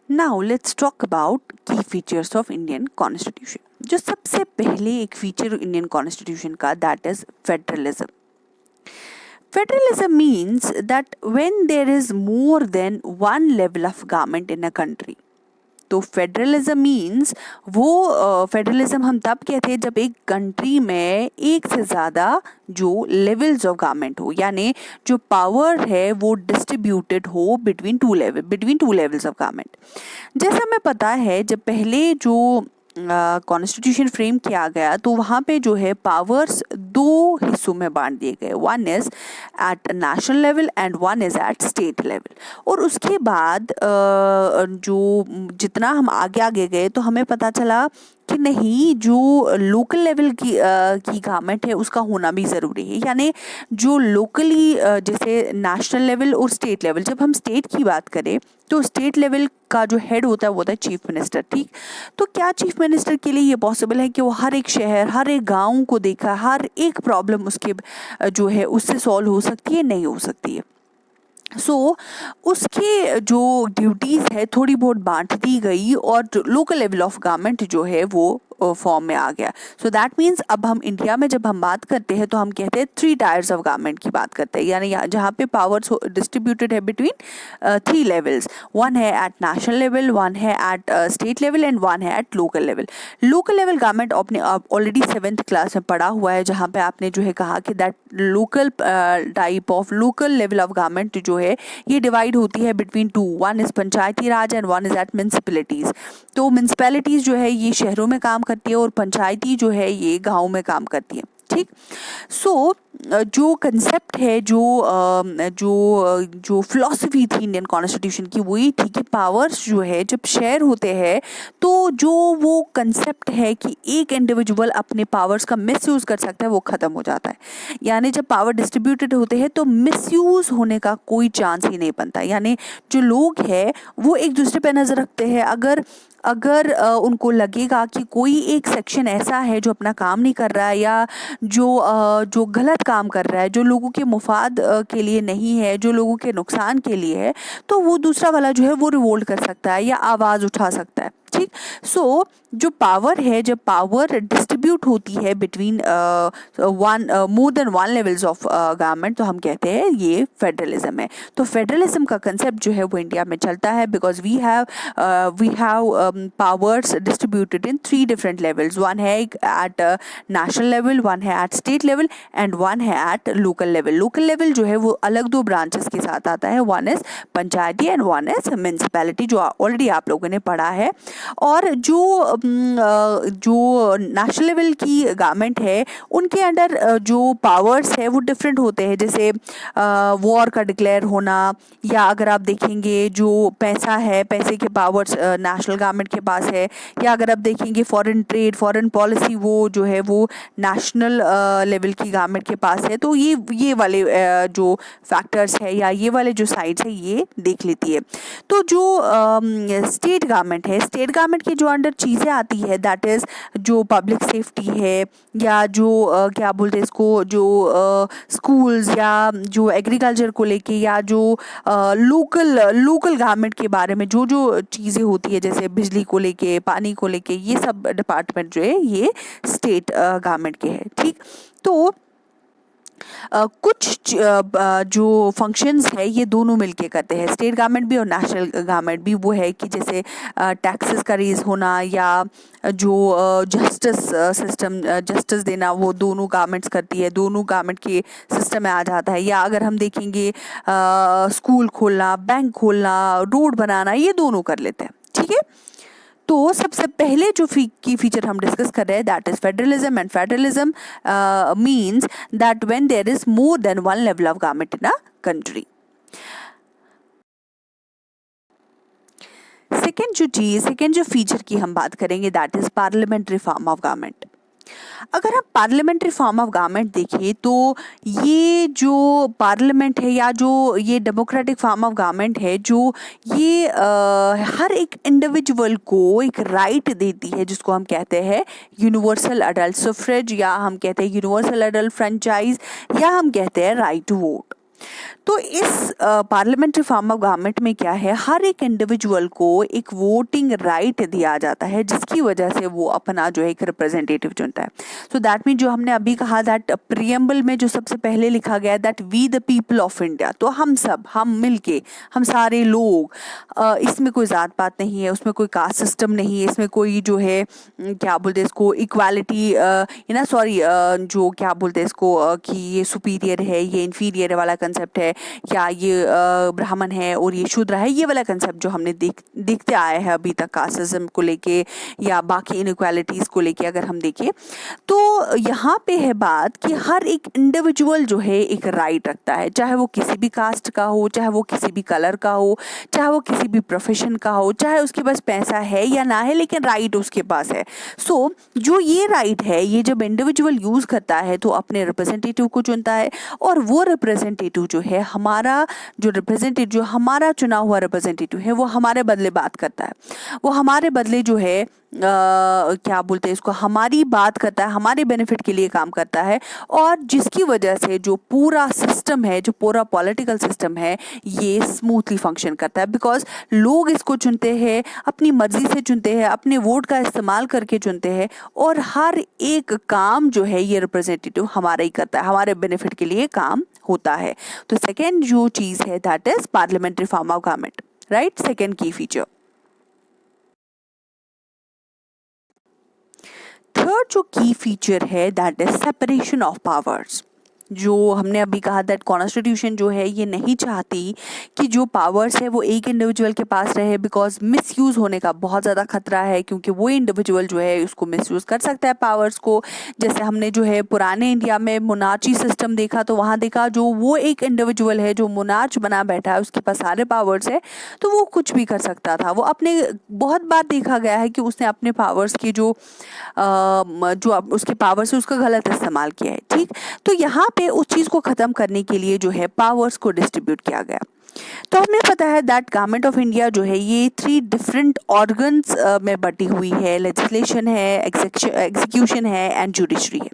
Now let's talk about की features of Indian constitution. जो सबसे पहले एक फीचर इंडियन कॉन्स्टिट्यूशन का, that is federalism. Federalism means that when there is more than one level of government in a country. तो federalism means वो federalism हम तब कहते हैं जब एक कंट्री में एक से ज़्यादा जो लेवल्स ऑफ गवर्नमेंट हो, यानी जो पावर है वो डिस्ट्रीब्यूटेड हो between two levels of government. जैसा हमें पता है जब पहले जो कॉन्स्टिट्यूशन फ्रेम किया गया तो वहाँ पे जो है पावर्स दो हिस्सों में बांट दिए गए. One is at national level and one is at state level. और उसके बाद जो जितना हम आगे आगे गए तो हमें पता चला कि नहीं, जो लोकल लेवल की गवर्नमेंट है उसका होना भी ज़रूरी है. यानी जो लोकली जैसे नेशनल लेवल और स्टेट लेवल, जब हम स्टेट की बात करें तो स्टेट लेवल का जो हेड होता है वो होता है चीफ मिनिस्टर. ठीक, तो क्या चीफ मिनिस्टर के लिए ये पॉसिबल है कि वो हर एक शहर हर एक गांव को देखा, हर एक प्रॉब्लम उसके जो है उससे सॉल्व हो सकती है? नहीं हो सकती है. उसके जो ड्यूटीज़ है थोड़ी बहुत बांट दी गई और लोकल लेवल ऑफ गवर्नमेंट जो है वो फॉर्म में आ गया. सो दैट मीन्स अब हम इंडिया में जब हम बात करते हैं तो हम कहते हैं 3 टायर्स ऑफ गवर्नमेंट की बात करते हैं, यानी जहाँ पे पावर्स डिस्ट्रीब्यूटेड है बिटवीन 3 लेवल्स. वन है एट नेशनल लेवल, वन है at state level and one है at local level. Local level government आपने ऑलरेडी 7th क्लास में पढ़ा हुआ है, जहाँ पे आपने जो है कहा कि that local type of local level of government जो है ये डिवाइड होती है between two. One is Panchayati Raj and one is at municipalities. तो म्यूनसिपैलिटीज जो है ये शहरों में काम करती है और पंचायती जो है ये गाँव में काम करती है. ठीक, सो जो कंसेप्ट है, जो फिलॉसफी थी इंडियन कॉन्स्टिट्यूशन की वो ये थी कि पावर्स जो है जब शेयर होते हैं तो जो वो कंसेप्ट है कि एक इंडिविजुअल अपने पावर्स का मिसयूज कर सकता है वो ख़त्म हो जाता है. यानी जब पावर डिस्ट्रीब्यूटेड होते हैं तो मिसयूज होने का कोई चांस ही नहीं बनता. यानी जो लोग हैं वो एक दूसरे पे नज़र रखते हैं. अगर उनको लगेगा कि कोई एक सेक्शन ऐसा है जो अपना काम नहीं कर रहा है या जो गलत काम कर रहा है, जो लोगों के मुफाद के लिए नहीं है, जो लोगों के नुकसान के लिए है, तो वो दूसरा वाला जो है वो रिवोल्ट कर सकता है या आवाज़ उठा सकता है. ठीक, सो जो पावर है, जब पावर डिस्ट्रीब्यूट होती है between more than one levels of government तो हम कहते हैं ये फेडरलिज्म है. तो फेडरलिज्म का कंसेप्ट जो है वो इंडिया में चलता है because we have powers distributed in 3 different levels. One है एट नेशनल लेवल, वन है at state level and one है at local level. Local level जो है वो अलग 2 ब्रांचेस के साथ आता है. One is Panchayati and one is municipality, जो ऑलरेडी आप लोगों ने पढ़ा है. और जो नेशनल लेवल की गवर्नमेंट है उनके अंडर जो पावर्स है वो डिफरेंट होते हैं. जैसे वॉर का डिक्लेयर होना, या अगर आप देखेंगे जो पैसा है, पैसे के पावर्स नेशनल गवर्नमेंट के पास है. या अगर आप देखेंगे फॉरेन ट्रेड, फॉरेन पॉलिसी वो जो है वो नेशनल लेवल की गवर्नमेंट के पास है. तो ये वाले जो फैक्टर्स है या ये वाले जो साइड्स है ये देख लेती है. तो जो स्टेट गवर्नमेंट है, स्टेट गवर्नमेंट के जो अंडर चीज़ें आती है दैट इज़ जो पब्लिक सेफ्टी है, या जो क्या बोलते हैं इसको, जो स्कूल्स या जो एग्रीकल्चर को लेके, या जो लोकल गवर्नमेंट के बारे में जो चीज़ें होती है जैसे बिजली को लेके, पानी को लेके, ये सब डिपार्टमेंट जो है ये स्टेट गवर्नमेंट के हैं. ठीक, तो कुछ जो फंक्शंस है ये दोनों मिलके करते हैं, स्टेट गवर्नमेंट भी और नेशनल गवर्नमेंट भी. वो है कि जैसे टैक्सेस का रेज होना या जो जस्टिस देना, वो दोनों गवर्नमेंट्स करती है, दोनों गवर्नमेंट के सिस्टम में आ जाता है. या अगर हम देखेंगे स्कूल खोलना, बैंक खोलना, रोड बनाना, ये दोनों कर लेते हैं. ठीक है, तो सबसे पहले जो की फीचर हम डिस्कस कर रहे हैं that is federalism. And federalism means that when there is more than one level of government in a country. Second जो फीचर की हम बात करेंगे that is parliamentary form of government. अगर हम पार्लियामेंट्री फॉर्म ऑफ गवर्नमेंट देखें तो ये जो पार्लियामेंट है या जो ये डेमोक्रेटिक फॉर्म ऑफ गवर्नमेंट है, जो ये हर एक इंडिविजुअल को एक राइट देती है जिसको हम कहते हैं यूनिवर्सल अडल्ट सफरेज, या हम कहते हैं यूनिवर्सल अडल्ट फ्रेंचाइज, या हम कहते हैं राइट टू वोट. तो इस पार्लियामेंट्री फॉर्म ऑफ गवर्नमेंट में क्या है, हर एक इंडिविजुअल को एक वोटिंग राइट दिया जाता है जिसकी वजह से वो अपना जो है एक रिप्रेजेंटेटिव चुनता है। सो दैट मीन जो हमने अभी कहा दैट प्रियम्बल में जो सबसे पहले लिखा गया है that we the people of India, तो हम सब, हम मिलके, हम सारे लोग, इसमें कोई जात पात नहीं है, उसमें कोई कास्ट सिस्टम नहीं है, इसमें कोई जो है क्या बोलते हैं इसको इक्वालिटी सॉरी जो क्या बोलते हैं इसको कि ये सुपीरियर है ये इन्फीरियर वाला कंसेप्ट है, या ये ब्राह्मण है और ये शूद्र है, ये वाला कंसेप्ट जो हमने देखते आए हैं अभी तक कास्टिज्म को लेके या बाकी इनइक्वालिटीज को लेके अगर हम देखें, तो यहाँ पे है बात कि हर एक इंडिविजुअल जो है एक राइट रखता है, चाहे वो किसी भी कास्ट का हो, चाहे वो किसी भी कलर का हो, चाहे वो किसी भी प्रोफेशन का हो, चाहे उसके पास पैसा है या ना है, लेकिन राइट उसके पास है। सो जो ये राइट है ये जब इंडिविजुअल यूज करता है तो अपने रिप्रेजेंटेटिव को चुनता है, और वो रिप्रेजेंटेटिव जो है हमारा जो हमारा चुना हुआ रिप्रेजेंटेटिव है वो हमारे बदले बात करता है, वो हमारे बदले जो है क्या बोलते हैं इसको, हमारी बात करता है, हमारे बेनिफिट के लिए काम करता है, और जिसकी वजह से जो पूरा सिस्टम है, जो पूरा पॉलिटिकल सिस्टम है, ये स्मूथली फंक्शन करता है। बिकॉज लोग इसको चुनते हैं, अपनी मर्जी से चुनते हैं, अपने वोट का इस्तेमाल करके चुनते हैं, और हर एक काम जो है ये रिप्रेजेंटेटिव हमारा ही करता है, हमारे बेनिफिट के लिए काम होता है। तो सेकेंड जो चीज़ है that is parliamentary form of government, right, second की फीचर। थर्ड जो की फीचर है that is separation of powers. जो हमने अभी कहा दैट कॉन्स्टिट्यूशन जो है ये नहीं चाहती कि जो पावर्स है वो एक इंडिविजुअल के पास रहे, बिकॉज मिसयूज होने का बहुत ज़्यादा खतरा है, क्योंकि वो इंडिविजुअल जो है उसको मिसयूज कर सकता है पावर्स को। जैसे हमने जो है पुराने इंडिया में मोनार्ची सिस्टम देखा, तो वहाँ देखा जो वो एक इंडिविजुअल है जो मोनार्च बना बैठा है, उसके पास सारे पावर्स है, तो वो कुछ भी कर सकता था। वो अपने बहुत बार देखा गया है कि उसने अपने पावर्स की जो उसके पावर्स है उसका गलत इस्तेमाल किया है, ठीक। तो यहाँ पे उस चीज को खत्म करने के लिए जो है पावर्स को डिस्ट्रीब्यूट किया गया। तो हमें पता है दैट गवर्नमेंट ऑफ इंडिया जो है ये 3 डिफरेंट ऑर्गन्स में बटी हुई है, लेजिस्लेशन है, एग्जीक्यूशन है एंड जुडिशरी है।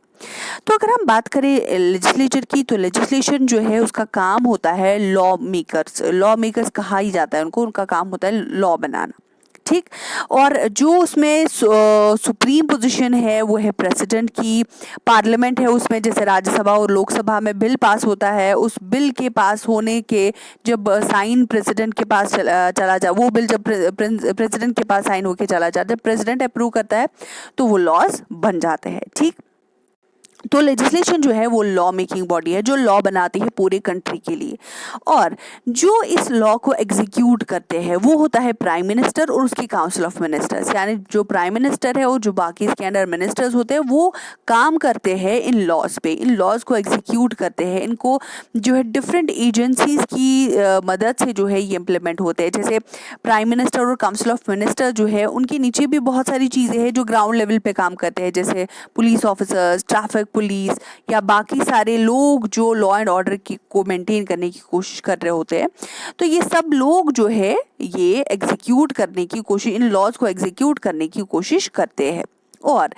तो अगर हम बात करें लेजिस्लेचर की, तो लेजिस्लेशन जो है उसका काम होता है लॉ मेकर्स कहा ही जाता है उनको, उनका काम होता है लॉ बनाना, ठीक। और जो उसमें सुप्रीम पोजीशन है वो है प्रेसिडेंट की। पार्लियामेंट है, उसमें जैसे राज्यसभा और लोकसभा में बिल पास होता है, उस बिल के पास होने के जब साइन प्रेसिडेंट के पास चला जा, वो बिल जब प्रेसिडेंट के पास साइन होके चला जाता है, जब प्रेसिडेंट अप्रूव करता है तो वो लॉज बन जाते हैं, ठीक। तो लेजिस्लेशन जो है वो लॉ मेकिंग बॉडी है जो लॉ बनाती है पूरे कंट्री के लिए, और जो इस लॉ को एग्जीक्यूट करते हैं वो होता है प्राइम मिनिस्टर और उसकी काउंसिल ऑफ मिनिस्टर्स। यानी जो प्राइम मिनिस्टर है और जो बाकी इसके अंडर मिनिस्टर्स होते हैं वो काम करते हैं इन लॉज पे, इन लॉज को एग्जीक्यूट करते हैं। इनको जो है डिफरेंट एजेंसीज की मदद से जो है ये इम्प्लीमेंट होते हैं। जैसे प्राइम मिनिस्टर और काउंसिल ऑफ मिनिस्टर जो है उनके नीचे भी बहुत सारी चीज़ें हैं जो ग्राउंड लेवल पे काम करते हैं, जैसे पुलिस ऑफिसर्स, ट्रैफिक पुलिस या बाकी सारे लोग जो लॉ एंड ऑर्डर को मेंटेन करने की कोशिश कर रहे होते हैं। तो ये सब लोग जो है ये एग्जीक्यूट करने की कोशिश, इन लॉज को एग्जीक्यूट करने की कोशिश करते हैं। और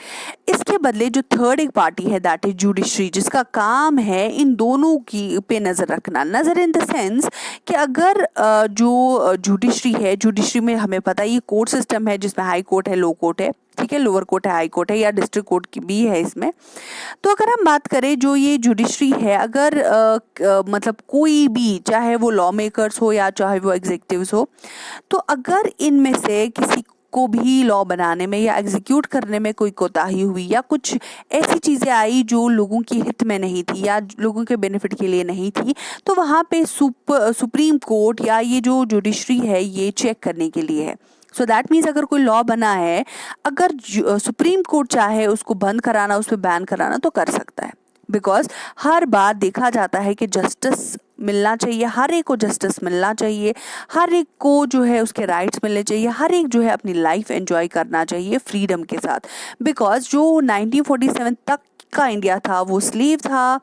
इसके बदले जो थर्ड एक पार्टी है दैट इज जुडिशरी, जिसका काम है इन दोनों की पे नज़र रखना। नज़र इन द सेंस कि अगर जो जुडिशरी है, जुडिशरी में हमें पता है ये कोर्ट सिस्टम है जिसमें हाई कोर्ट है, लो कोर्ट है, ठीक है, लोअर कोर्ट है, हाई कोर्ट है या डिस्ट्रिक्ट कोर्ट की भी है इसमें। तो अगर हम बात करें जो ये जुडिशरी है, अगर मतलब कोई भी, चाहे वो लॉ मेकर्स हो या चाहे वो एग्जीक्यूटिव्स हो, तो अगर इनमें से किसी को भी लॉ बनाने में या एग्जीक्यूट करने में कोई कोताही हुई या कुछ ऐसी चीज़ें आई जो लोगों की हित में नहीं थी या लोगों के बेनिफिट के लिए नहीं थी, तो वहाँ पे सुप्रीम कोर्ट या ये जो जुडिशरी है ये चेक करने के लिए है। सो दैट मीन्स अगर कोई लॉ बना है, अगर सुप्रीम कोर्ट चाहे उसको बंद कराना, उस पर बैन कराना तो कर सकता है, बिकॉज हर बार देखा जाता है कि जस्टिस मिलना चाहिए, हर एक को जस्टिस मिलना चाहिए, हर एक को जो है उसके राइट्स मिलने चाहिए, हर एक जो है अपनी लाइफ एंजॉय करना चाहिए फ्रीडम के साथ। बिकॉज जो 1947 तक का इंडिया था, वो स्लेव था,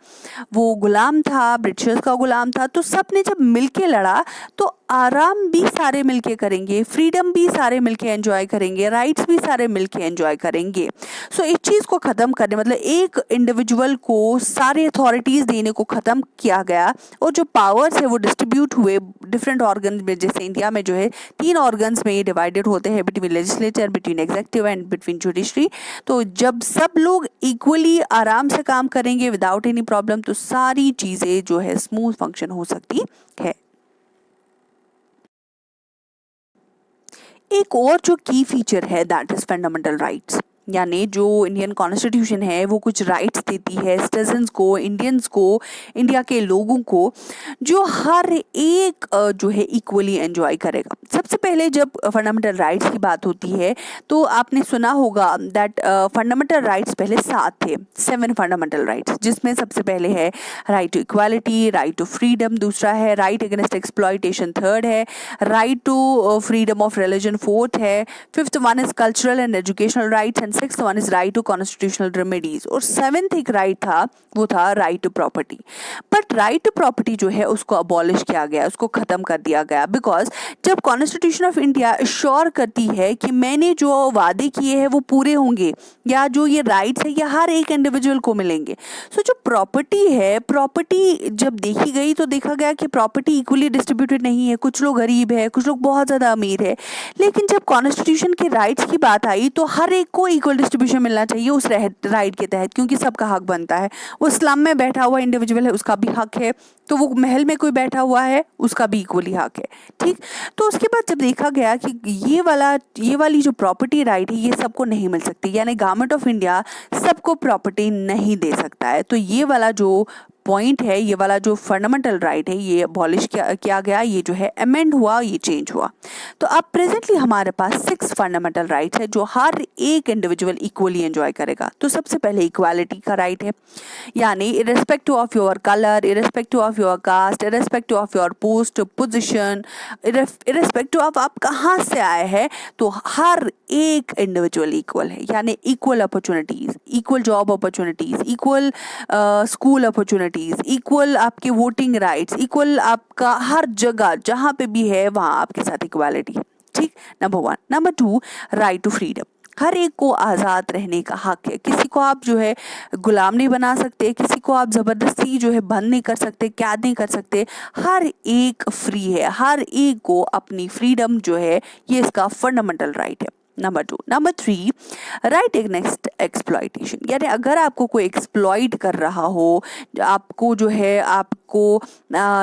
वो गुलाम था, ब्रिटिशर्स का गुलाम था। तो सब ने जब मिलके लड़ा तो आराम भी सारे मिलके करेंगे, फ्रीडम भी सारे मिलके एंजॉय करेंगे, राइट्स भी सारे मिलके एंजॉय करेंगे। सो इस चीज़ को ख़त्म करने, मतलब एक इंडिविजुअल को सारे अथॉरिटीज़ देने को ख़त्म किया गया और जो पावर्स है वो डिस्ट्रीब्यूट हुए डिफरेंट ऑर्गन में। जैसे इंडिया में जो है 3 ऑर्गन्स में ये डिवाइडेड होते हैं, between legislature, between executive and between judiciary. तो जब सब लोग इक्वली आराम से काम करेंगे विदाउट एनी प्रॉब्लम, तो सारी चीज़ें जो है स्मूथ फंक्शन हो सकती है। एक और जो की फीचर है दैट इज फंडामेंटल राइट्स, यानी जो इंडियन कॉन्स्टिट्यूशन है वो कुछ राइट्स देती है सिटीजन्स को, इंडियंस को, इंडिया के लोगों को, जो हर एक जो है इक्वली एंजॉय करेगा। सबसे पहले जब फंडामेंटल राइट्स की बात होती है तो आपने सुना होगा दैट फंडामेंटल राइट्स पहले 7 थे, 7 फंडामेंटल राइट्स, जिसमें सबसे पहले है right to equality, right to freedom, दूसरा है राइट अगेंस्ट एक्सप्लॉयटेशन, थर्ड है right to freedom of religion, fourth है, fifth one is cultural and educational rights, and sixth one is right to constitutional remedies, और seventh एक right था वो था right to property. But right to property जो है उसको अबॉलिश किया गया, उसको खत्म कर दिया गया, बिकॉज जब कॉन्स्टिट्यूशन ऑफ इंडिया श्योर करती है कि मैंने जो वादे किए हैं वो पूरे होंगे, या जो ये राइट्स है ये हर एक इंडिविजुअल को मिलेंगे। सो जो प्रॉपर्टी है, प्रॉपर्टी जब देखी गई तो देखा गया कि प्रॉपर्टी इक्वली डिस्ट्रीब्यूटेड नहीं है, कुछ लोग गरीब है, कुछ लोग बहुत ज़्यादा अमीर है। लेकिन जब कॉन्स्टिट्यूशन के राइट्स की बात आई तो हर एक को इक्वल डिस्ट्रीब्यूशन मिलना चाहिए उस राइट के तहत, क्योंकि सबका हक बनता है। वो स्लम में बैठा हुआ इंडिविजुअल है उसका भी हक है, तो वो महल में कोई बैठा हुआ है उसका भी इक्वली हक है, ठीक। तो उसके बाद जब देखा गया कि ये वाली जो प्रॉपर्टी राइट है ये सबको नहीं मिल सकती, यानी गवर्नमेंट ऑफ इंडिया सबको प्रॉपर्टी नहीं दे सकता है, तो ये वाला जो पॉइंट है, ये वाला जो फंडामेंटल राइट है ये अबॉलिश किया गया, ये जो है अमेंड हुआ, ये चेंज हुआ। तो अब प्रेजेंटली हमारे पास 6 फंडामेंटल राइट्स है जो हर एक इंडिविजुअल इक्वली एंजॉय करेगा। तो सबसे पहले इक्वालिटी का राइट है, यानी irrespective of your colour, irrespective of your cast, irrespective of your post position, irrespective of आप कहाँ से आए हैं, तो हर एक इंडिविजुअल इक्वल है, यानी equal opportunities, equal job opportunities, equal school opportunities, equal आपके वोटिंग राइट्स, इक्वल आपका हर जगह जहाँ पे भी है वहाँ आपके साथ इक्वालिटी है, ठीक। Number 1। Number 2, right to freedom, हर एक को आज़ाद रहने का हक है, किसी को आप जो है गुलाम नहीं बना सकते, किसी को आप ज़बरदस्ती जो है बंद नहीं कर सकते, कैद नहीं कर सकते, हर एक फ्री है, हर एक को अपनी फ्रीडम जो है ये इसका फंडामेंटल राइट है। Number 2। Number 3, right against exploitation, यानी अगर आपको कोई एक्सप्लॉइट कर रहा हो, आपको जो है आपको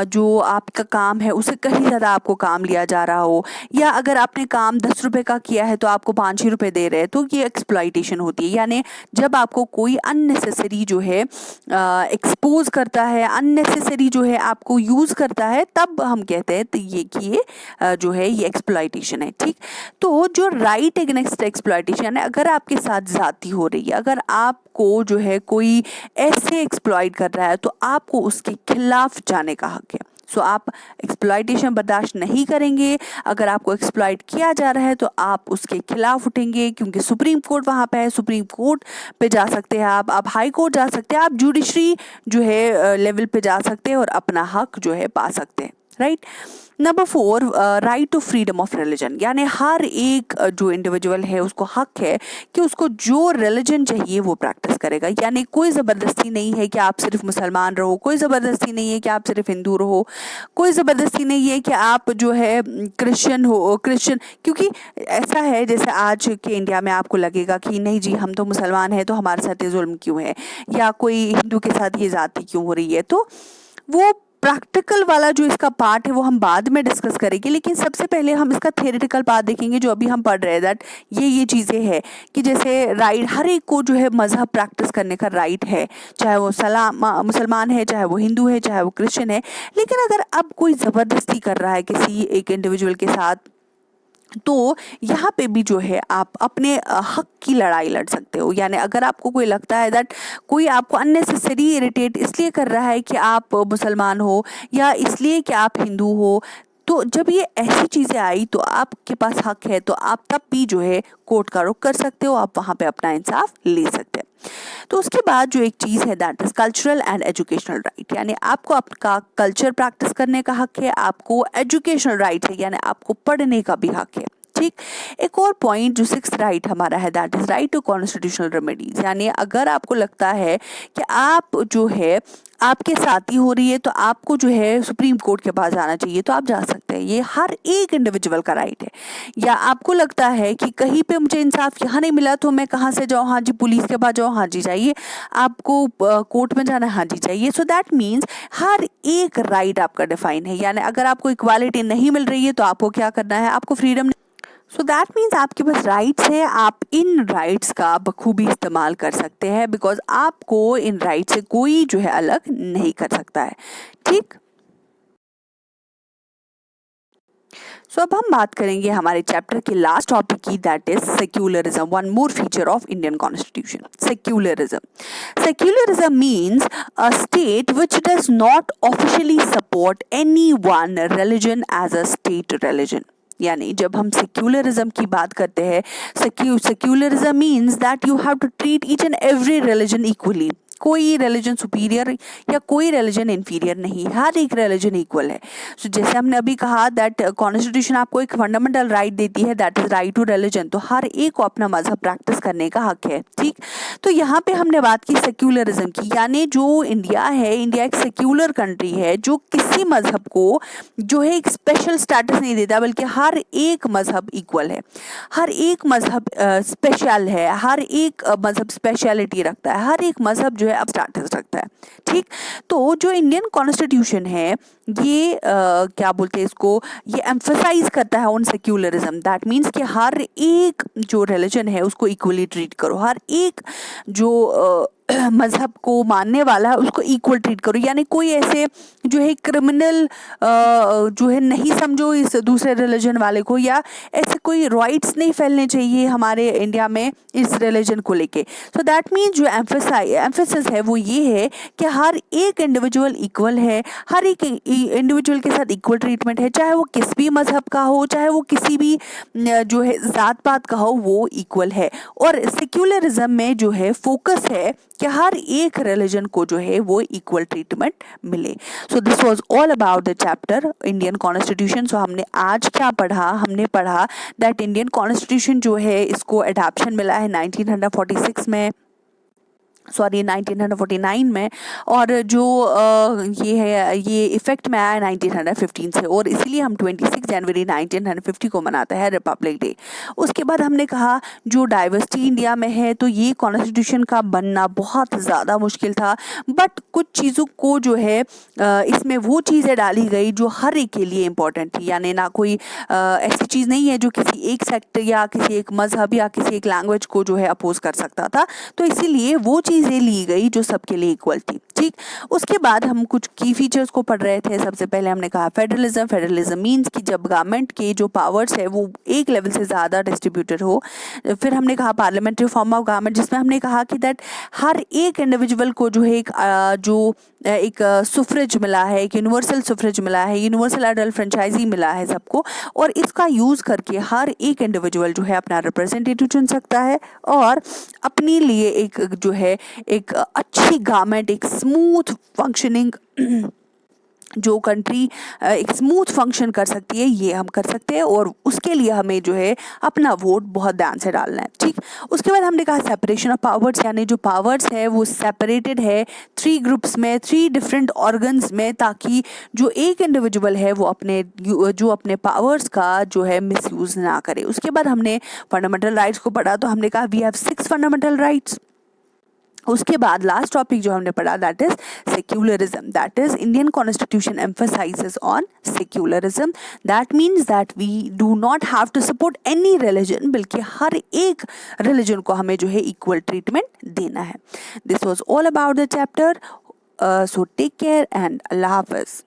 जो आपका काम है उससे कहीं ज़्यादा आपको काम लिया जा रहा हो, या अगर आपने काम 10 रुपये का किया है तो आपको 5 ही रुपये दे रहे हैं, तो ये एक्सप्लॉयटेशन होती है। यानी जब आपको कोई अननेसेसरी जो है एक्सपोज करता है, अननेसेसरी जो है आपको यूज़ करता है, तब हम कहते हैं तो ये कि ये जो है ये एक्सप्लॉयटेशन है, ठीक। तो जो राइट अगेंस्ट एक्सप्लॉयटेशन है, अगर आपके साथ ज्यादती हो रही है, अगर आपको जो है कोई ऐसे एक्सप्लॉइट कर रहा है तो आपको उसके खिलाफ जाने का हक है। सो आप एक्सप्लॉयटेशन बर्दाश्त नहीं करेंगे, अगर आपको एक्सप्लॉइट किया जा रहा है तो आप उसके खिलाफ उठेंगे, क्योंकि सुप्रीम कोर्ट वहाँ पे है, सुप्रीम कोर्ट पे जा सकते हैं आप हाई कोर्ट जा सकते हैं, आप जुडिशरी जो है लेवल पे जा सकते हैं और अपना हक जो है पा सकते हैं, right. Number 4, right to freedom of religion, यानी हर एक जो इंडिविजुअल है उसको हक है कि उसको जो रिलीजन चाहिए वो प्रैक्टिस करेगा, यानी कोई ज़बरदस्ती नहीं है कि आप सिर्फ मुसलमान रहो, कोई ज़बरदस्ती नहीं है कि आप सिर्फ हिंदू रहो, कोई ज़बरदस्ती नहीं है कि आप जो है क्रिश्चियन हो, क्रिश्चियन, क्योंकि ऐसा है जैसे आज के इंडिया में आपको लगेगा कि नहीं जी हम तो मुसलमान हैं तो हमारे साथ ये जुल्म क्यों है, या कोई हिंदू के साथ ये जाति क्यों हो रही है। तो वो प्रैक्टिकल वाला जो इसका पार्ट है वो हम बाद में डिस्कस करेंगे, लेकिन सबसे पहले हम इसका थियोरेटिकल पार्ट देखेंगे जो अभी हम पढ़ रहे हैं, दैट ये चीज़ें हैं कि जैसे राइट हर एक को जो है मज़हब प्रैक्टिस करने का राइट है, चाहे वो मुसलमान है, चाहे वो हिंदू है, चाहे वो क्रिश्चियन है। लेकिन अगर अब कोई ज़बरदस्ती कर रहा है किसी एक इंडिविजुअल के साथ, तो यहाँ पे भी जो है आप अपने हक की लड़ाई लड़ सकते हो। यानी अगर आपको कोई लगता है दैट कोई आपको अननेसेसरी इरिटेट इसलिए कर रहा है कि आप मुसलमान हो या इसलिए कि आप हिंदू हो, तो जब ये ऐसी चीज़ें आई तो आपके पास हक है, तो आप तब भी जो है कोर्ट का रुख कर सकते हो, आप वहाँ पे अपना इंसाफ ले सकते हैं। तो उसके बाद जो एक चीज़ है that is cultural and educational right, यानी आपको आपका कल्चर प्रैक्टिस करने का हक है, आपको एजुकेशनल राइट है यानी आपको पढ़ने का भी हक है। ठीक, एक और पॉइंट जो 6th राइट हमारा है that is right to constitutional remedies, यानी अगर आपको लगता है कि आप जो है आपके साथ ही हो रही है तो आपको जो है सुप्रीम कोर्ट के पास जाना चाहिए तो आप जा सकते हैं, ये हर एक इंडिविजुअल का राइट है। या आपको लगता है कि कहीं पे मुझे इंसाफ यहाँ नहीं मिला तो मैं कहाँ से जाऊँ, हाँ जी पुलिस के पास जाओ, हाँ जी जाइए, आपको कोर्ट में जाना है, हाँ जी जाइए। सो दैट मीन्स हर एक राइट आपका डिफाइन है, यानी अगर आपको इक्वालिटी नहीं मिल रही है तो आपको क्या करना है, आपको फ्रीडम। सो दैट मीन्स आपके पास राइट्स है, आप इन राइट्स का बखूबी इस्तेमाल कर सकते हैं बिकॉज आपको इन राइट्स से कोई जो है अलग नहीं कर सकता है। ठीक, सो अब हम बात करेंगे हमारे चैप्टर के लास्ट टॉपिक की that is secularism, one more feature of Indian constitution. Secularism means a state which does not officially support any one religion as a state religion. यानी जब हम सेक्युलरिज्म की बात करते हैं, secularism means that you have to treat each and every religion equally, कोई religion superior या कोई रिलीजन इंफीरियर नहीं, हर एक रिलीजन इक्वल है। so, जैसे हमने अभी कहा दैट कॉन्स्टिट्यूशन आपको एक फंडामेंटल राइट देती है that is right to religion, तो हर एक को अपना मजहब प्रैक्टिस करने का हक है। ठीक, तो यहाँ पे हमने बात की सेक्युलरिज्म की, यानी जो इंडिया है, इंडिया एक सेक्युलर कंट्री है जो किसी मजहब को जो है एक स्पेशल स्टेटस नहीं देता, बल्कि हर एक मजहब इक्वल है, हर एक मजहब स्पेशल है, हर एक मजहब स्पेशलिटी रखता है, हर एक मजहब जो है अब स्टेटस रखता है। ठीक, तो जो इंडियन कॉन्स्टिट्यूशन है ये क्या बोलते हैं इसको, ये एम्फसाइज करता है ऑन सेक्युलरिज्म, दैट मीन्स कि हर एक जो रिलीजन है उसको इक्वली ट्रीट करो, हर एक जो मजहब को मानने वाला है उसको इक्वल ट्रीट करो, यानी कोई ऐसे जो है क्रिमिनल जो है नहीं समझो इस दूसरे रिलीजन वाले को, या ऐसे कोई राइट्स नहीं फैलने चाहिए हमारे इंडिया में इस रिलीजन को लेके। सो दैट मीन्स जो एम्फेसिस है वो ये है कि हर एक इंडिविजुअल इक्वल है, हर एक इंडिविजुअल के साथ इक्वल ट्रीटमेंट है, चाहे वो किस भी मजहब का हो, चाहे वो किसी भी जो है जात पात का हो, वो इक्वल है। और सेक्युलरिज्म में जो है फोकस है कि हर एक रिलीजन को जो है वो इक्वल ट्रीटमेंट मिले। So this was all about the chapter Indian constitution. So हमने आज क्या पढ़ा, हमने पढ़ा दैट इंडियन कॉन्स्टिट्यूशन जो है इसको अडॉप्शन मिला है 1946 में, सॉरी 1949 में, और जो ये है ये इफेक्ट में आया 1915 से, और इसीलिए हम 26 जनवरी 1950 को मनाते हैं रिपब्लिक डे। उसके बाद हमने कहा जो डाइवर्सिटी इंडिया में है तो ये कॉन्स्टिट्यूशन का बनना बहुत ज़्यादा मुश्किल था, बट कुछ चीज़ों को जो है इसमें वो चीज़ें डाली गई जो हर एक के लिए इम्पोर्टेंट थी, यानी ना कोई ऐसी चीज़ नहीं है जो किसी एक सेक्टर या किसी एक मजहब या किसी एक लैंग्वेज को जो है अपोज कर सकता था, तो इसीलिए वो चीज़ें ली गई जो सबके लिए इक्वल थी। ठीक, उसके बाद हम कुछ की फीचर्स को पढ़ रहे थे। सबसे पहले हमने कहा फेडरलिज्म मीन्स कि जब गवर्नमेंट के जो पावर्स है वो एक लेवल से ज़्यादा डिस्ट्रीब्यूटेड हो। फिर हमने कहा पार्लियामेंट्री फॉर्म ऑफ गवर्नमेंट, जिसमें हमने कहा कि दैट हर एक इंडिविजुअल को जो है एक सुफ्रेज मिला है, एक यूनिवर्सल सुफ्रेज मिला है, यूनिवर्सल एडल्ट फ्रेंचाइजी मिला है सबको, और इसका यूज़ करके हर एक इंडिविजुअल जो है अपना रिप्रेजेंटेटिव चुन सकता है और अपने लिए एक जो है एक अच्छी गवर्नमेंट, एक स्मूथ फंक्शनिंग जो कंट्री एक स्मूथ फंक्शन कर सकती है, ये हम कर सकते हैं, और उसके लिए हमें जो है अपना वोट बहुत ध्यान से डालना है। ठीक, उसके बाद हमने कहा सेपरेशन ऑफ पावर्स, यानी जो पावर्स है वो सेपरेटेड है 3 ग्रुप्स में, 3 डिफरेंट ऑर्गन्स में, ताकि जो एक इंडिविजुअल है वो अपने पावर्स का जो है मिसयूज ना करे। उसके बाद हमने फंडामेंटल राइट्स को पढ़ा, तो हमने कहा वी हैव 6 फंडामेंटल राइट्स। उसके बाद लास्ट टॉपिक जो हमने पढ़ा that is secularism, that is Indian constitution emphasises on secularism, that means that we do not have to support any religion, बल्कि हर एक रिलीजन को हमें जो है इक्वल ट्रीटमेंट देना है। This was all about the chapter, so take care and अल्लाह हाफिज।